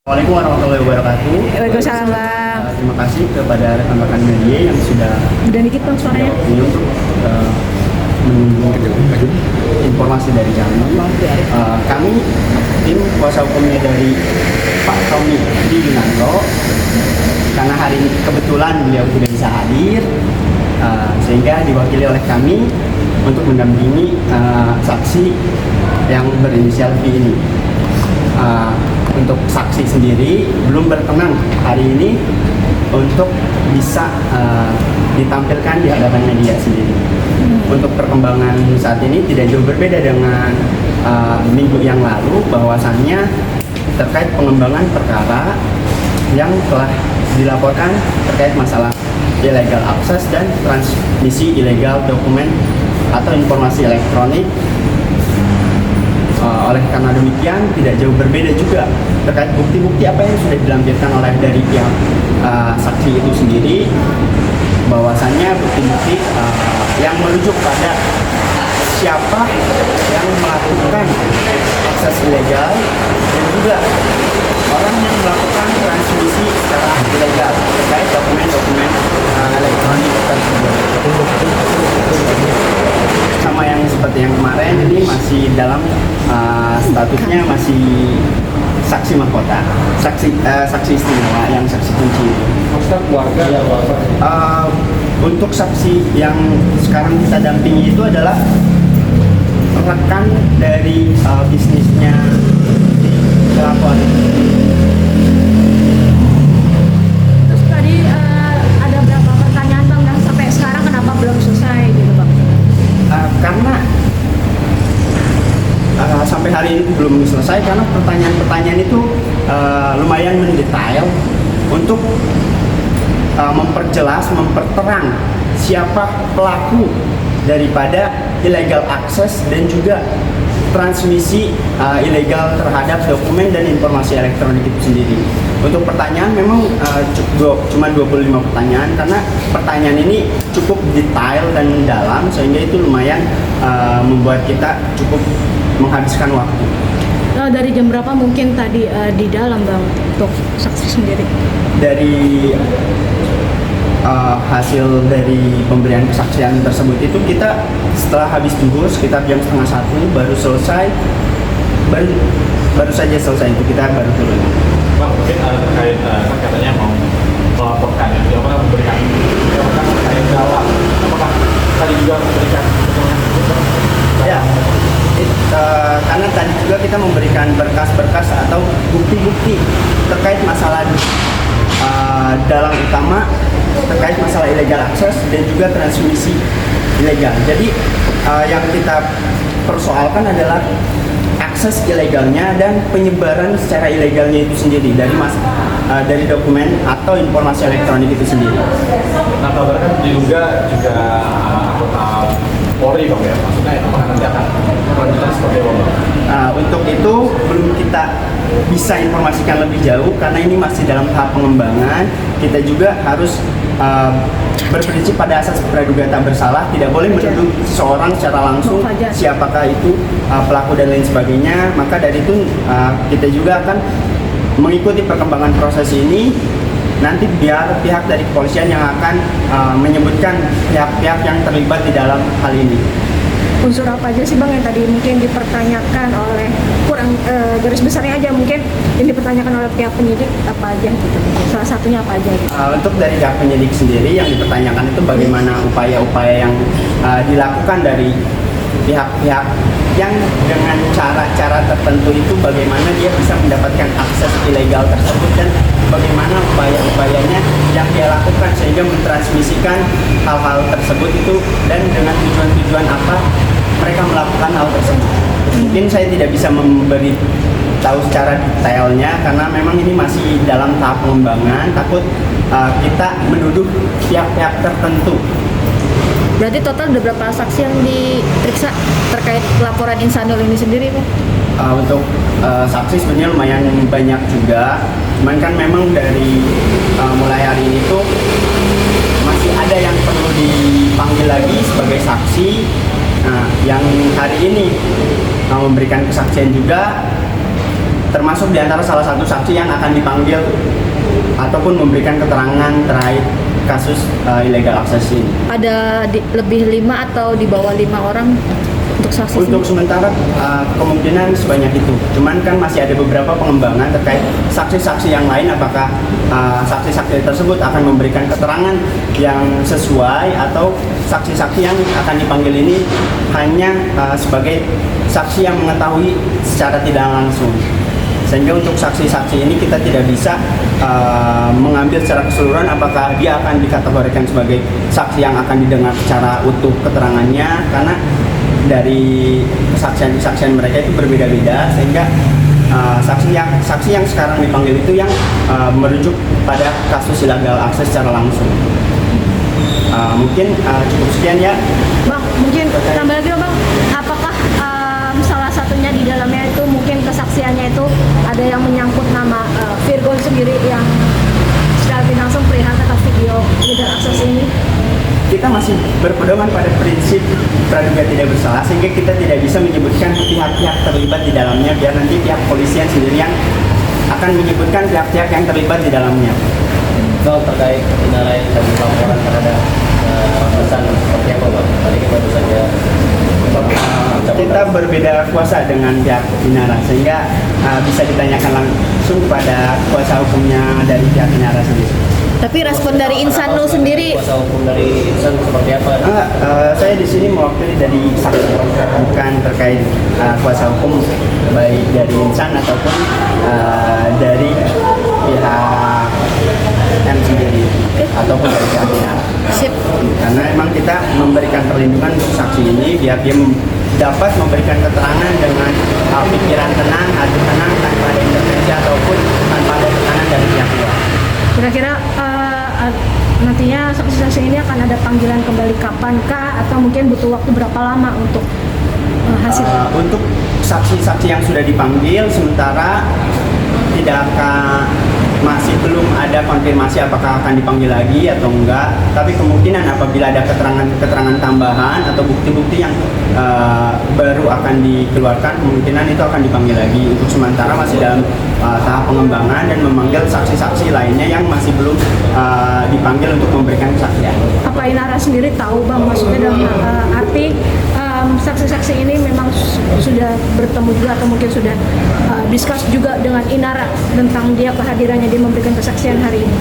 Assalamualaikum warahmatullahi wabarakatuh. Waalaikumsalam Bang. Terima kasih kepada rekan-rekan media yang sudah Udah dikit Bang suaranya. ini untuk menunggu informasi dari kami. Kami tim kuasa hukumnya dari Pak Tommy di Winanto. Karena hari ini kebetulan beliau tidak bisa hadir, sehingga diwakili oleh kami untuk mendampingi saksi yang berinisial V ini. Untuk saksi sendiri belum berkenan hari ini untuk bisa ditampilkan di hadapan media sendiri. Untuk perkembangan saat ini tidak jauh berbeda dengan minggu yang lalu, bahwasannya terkait pengembangan perkara yang telah dilaporkan terkait masalah illegal access dan transmisi ilegal dokumen atau informasi elektronik. Oleh karena demikian tidak jauh berbeda juga terkait bukti-bukti apa yang sudah dilampirkan oleh dari pihak saksi itu sendiri, bahwasannya bukti-bukti yang merujuk pada siapa yang melakukan akses ilegal dan juga orang yang melakukan transmisi secara ilegal terkait dokumen-dokumen elektronik tersebut. Sama yang seperti yang kemarin, ini masih dalam statusnya masih saksi mahkota, saksi istimewa yang saksi kunci. Maksudnya keluarga ya Bapak? Untuk saksi yang sekarang kita dampingi itu adalah rekan dari bisnisnya pelapor. Terus tadi ada berapa pertanyaan Bang dan sampai sekarang kenapa belum selesai gitu Bang? Karena sampai hari ini belum selesai karena pertanyaan-pertanyaan itu lumayan mendetail untuk memperjelas, memperterang siapa pelaku daripada illegal access dan juga transmisi ilegal terhadap dokumen dan informasi elektronik itu sendiri. Untuk pertanyaan memang cuma 25 pertanyaan karena pertanyaan ini cukup detail dan dalam, sehingga itu lumayan membuat kita cukup menghabiskan waktu. Dari jam berapa mungkin tadi di dalam Bang untuk saksi sendiri? Dari hasil dari pemberian kesaksian tersebut itu kita setelah habis zuhur sekitar jam 12:30 baru selesai, baru saja selesai itu kita baru turun. Bang, mungkin terkait kan katanya mau melaporkan ya, apakah memberikan terkait dalam, apakah tadi juga memberikan Ya, karena tadi juga kita memberikan berkas-berkas atau bukti-bukti terkait masalah dalang utama terkait masalah illegal access dan juga transmisi ilegal. Jadi yang kita persoalkan adalah akses ilegalnya dan penyebaran secara ilegalnya itu sendiri dari dokumen atau informasi elektronik itu sendiri. Nah, kabarnya kan diduga juga anggota Polri Bang ya, maksudnya apakah nanti akan lanjutan seperti apa Bang? Untuk itu belum kita bisa informasikan lebih jauh karena ini masih dalam tahap pengembangan. Kita juga harus berprinsip pada asas praduga tak bersalah, tidak boleh menuduh seseorang secara langsung siapakah itu pelaku dan lain sebagainya. Maka dari itu kita juga akan mengikuti perkembangan proses ini. Nanti biar pihak dari kepolisian yang akan menyebutkan pihak-pihak yang terlibat di dalam hal ini. Unsur apa aja sih Bang yang tadi mungkin dipertanyakan oleh kurang garis besarnya aja mungkin yang dipertanyakan oleh pihak penyidik apa aja gitu? Salah satunya apa aja? Gitu? Untuk dari pihak penyidik sendiri yang dipertanyakan itu bagaimana upaya-upaya yang dilakukan dari pihak-pihak yang dengan cara-cara tertentu itu bagaimana dia bisa mendapatkan akses ilegal tersebut dan bagaimana upaya-upayanya yang dia lakukan sehingga mentransmisikan hal-hal tersebut itu dan dengan tujuan-tujuan apa mereka melakukan hal tersebut. Mungkin saya tidak bisa memberi tahu secara detailnya karena memang ini masih dalam tahap pengembangan, takut kita menuduh pihak-pihak tertentu. Berarti total ada berapa saksi yang diperiksa terkait laporan Insanul ini sendiri Pak? Untuk saksi sebenarnya lumayan banyak juga, cuman kan memang dari mulai hari ini tuh masih ada yang perlu dipanggil lagi sebagai saksi. Nah, yang hari ini memberikan kesaksian juga termasuk di antara salah satu saksi yang akan dipanggil ataupun memberikan keterangan terkait kasus illegal access ini. Ada lebih 5 atau di bawah 5 orang untuk saksi Untuk sendiri? sementara kemungkinan sebanyak itu. Cuman kan masih ada beberapa pengembangan terkait saksi-saksi yang lain, apakah saksi-saksi tersebut akan memberikan keterangan yang sesuai atau saksi-saksi yang akan dipanggil ini hanya sebagai saksi yang mengetahui secara tidak langsung. Sehingga untuk saksi-saksi ini kita tidak bisa mengambil secara keseluruhan apakah dia akan dikategorikan sebagai saksi yang akan didengar secara utuh keterangannya, karena dari kesaksian-kesaksian mereka itu berbeda-beda, sehingga saksi yang sekarang dipanggil itu yang merujuk pada kasus illegal access secara langsung. Mungkin cukup sekian ya. Bang, mungkin tambah lagi dong, Bang. Apakah salah satunya di dalamnya itu mungkin kesaksiannya itu ada yang menyangkut nama Virgon sendiri yang secara tidak langsung perihal tentang video illegal access ini? Kita masih berpedoman pada prinsip praduga tidak bersalah, sehingga kita tidak bisa menyebutkan pihak-pihak terlibat di dalamnya, biar nanti pihak polisian sendiri yang akan menyebutkan pihak-pihak yang terlibat di dalamnya. Bang, terkait nilai dan laporan terhadap pesan seperti apa, Bang? Tadi kan baru saja Kita berbeda kuasa dengan pihak Inara, sehingga bisa ditanyakan langsung pada kuasa hukumnya dari pihak Inara sendiri. Tapi respon dari Insanul sendiri, kuasa hukum dari Insan seperti apa? Saya di sini mewakili dari saksi, bukan terkait kuasa hukum baik dari Insan ataupun dari pihak M sendiri ataupun dari pihak Inara. sip. Karena memang kita memberikan perlindungan untuk saksi ini biar dia dapat memberikan keterangan dengan pikiran tenang, hati tenang, tanpa ada intervensi ataupun tanpa ada tekanan dari pihak luar. Kira-kira nantinya saksi-saksi ini akan ada panggilan kembali kapankah atau mungkin butuh waktu berapa lama untuk hasil? Untuk saksi-saksi yang sudah dipanggil sementara masih belum ada konfirmasi apakah akan dipanggil lagi atau enggak, tapi kemungkinan apabila ada keterangan tambahan atau bukti-bukti yang baru akan dikeluarkan, kemungkinan itu akan dipanggil lagi. Untuk sementara masih dalam tahap pengembangan dan memanggil saksi-saksi lainnya yang masih belum dipanggil untuk memberikan kesaksian. Apa Inara sendiri tahu, Bang, maksudnya dalam arti saksi-saksi ini memang sudah bertemu juga atau mungkin sudah discuss juga dengan Inara tentang dia kehadirannya dia memberikan kesaksian hari ini?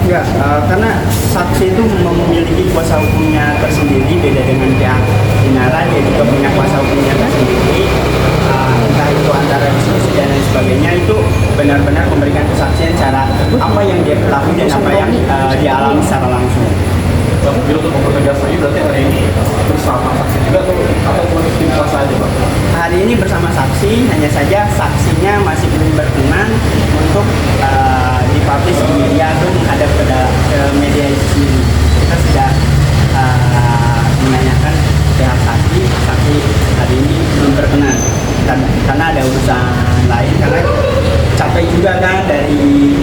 Enggak, karena saksi itu memiliki kuasa hukumnya tersendiri, beda dengan pihak Inara, dia juga punya kuasa hukumnya tersendiri. Entah itu antara diskusi dan lain sebagainya, itu benar-benar memberikan kesaksian cara apa yang dia ketahui dan apa yang dia alami secara langsung. Jadi untuk mempertegas lagi berarti hari ini bersama saksi juga atau cuma tim kuasa aja, Pak? Hari ini bersama saksi, hanya saja saksinya masih belum berkenan untuk dipublish di media atau menghadap ke media itu sendiri. Kita sudah menanyakan pihak saksi hari ini belum berkenan karena ada urusan lain, karena capek juga kan dari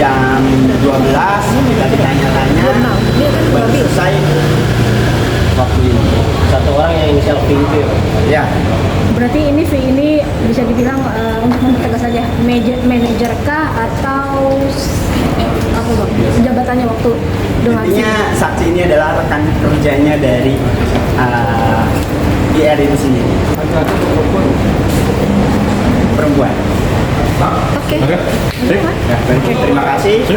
jam 12 kita ditanya-tanya baru selesai waktu ini. Satu orang yang inisial V itu ya, Bang? Ya, Berarti ini V ini bisa dibilang untuk mempertegas saja manajer kah atau apa, Bang? Jabatannya waktu dengan intinya saksi ini adalah rekan kerjanya dari IR itu sendiri. Perempuan. Oke. Oke. Ya, baik, terima kasih.